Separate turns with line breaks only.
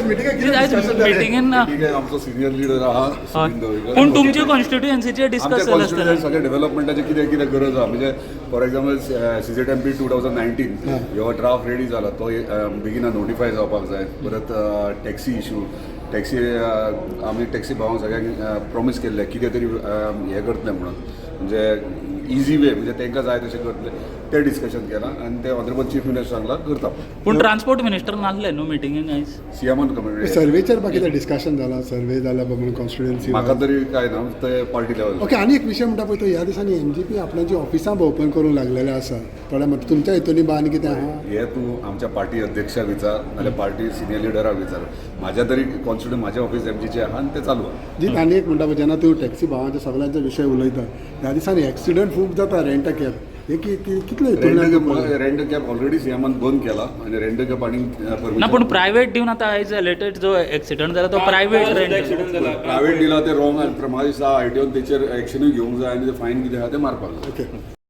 मिटिंगेन
आमचो senior leader आहा सुनील दवळकर.
पूण तुमचे कॉन्स्टिट्युएन्सीचे डिस्कस
आमच्या
जालें
कॉन्स्टिट्युएन्सी
आसतना
सगळे डेव्हलपमेंटाचे कितें कितें गरज आहा म्हणजे फॉर एक्झाम्पल CZMP 2019 ह्यो ड्राफ्ट रेडी जाला तो बेगिना नोटिफाय जावपाक जाय. परत टॅक्सी इशू टॅक्सी आमी टॅक्सी भावांक सगळ्यांक प्रॉमीस केल्ले कितें तरी हें करतले म्हणून म्हणजे इझी वे म्हणजे तांकां जाय तशें करतले ते डिस्कशन केलां आनी ते ऑनरेबल चीफ मिनिस्टर सांगला करता.
पूण ट्रान्सपोर्ट मिनिस्टर नासले न्हू मिटिंगेक आयज
सीएमान कमिटी
सर्वेचेर बाकी डिस्कशन जाला सर्वे जाला म्हणून कॉन्स्टिट्युएन्सी
म्हाका तरी काय ना ते पार्टी लेवल.
ओके आणि एक विशय म्हणटा पळय तो ह्या दिसांनी MGP आपणाची ऑफिसां ओपन करूंक लागलेले आसा थोड्या मत तुमच्या हितून बा आनी कितें आहा
हे तूं आमच्या पार्टी अध्यक्षाक विचार नाल्यार पार्टी सिनियर लिडराक विचार. म्हाज्या तरी कॉन्स्टिट्युएंट म्हाजें ऑफिस MGचे आहा आनी ते चालू आहा.
जी आनी एक म्हणटा पळय जेन्ना तूं टॅक्सी भावांच्या सगळ्यांचो विशय उलयता ह्या दिसांनी एक्सिडंट खूब जाता रेंट अ कॅब हे कितले
रेंट कॅब ऑलरेडी सीएमान बंद केला आणि रेंट कॅब आणि
ना पूण प्रायवेट दिवन आतां आयज लेटेस्ट जो एक्सिडंट जाला तो प्रायवेट
प्रायवेट दिला ते रॉंग म्हाका दिसता ITOन तेचेर एक्शनूय घेवंक जाय आनी ते फायन कितें आहा ते मारपाक जाय.
ओके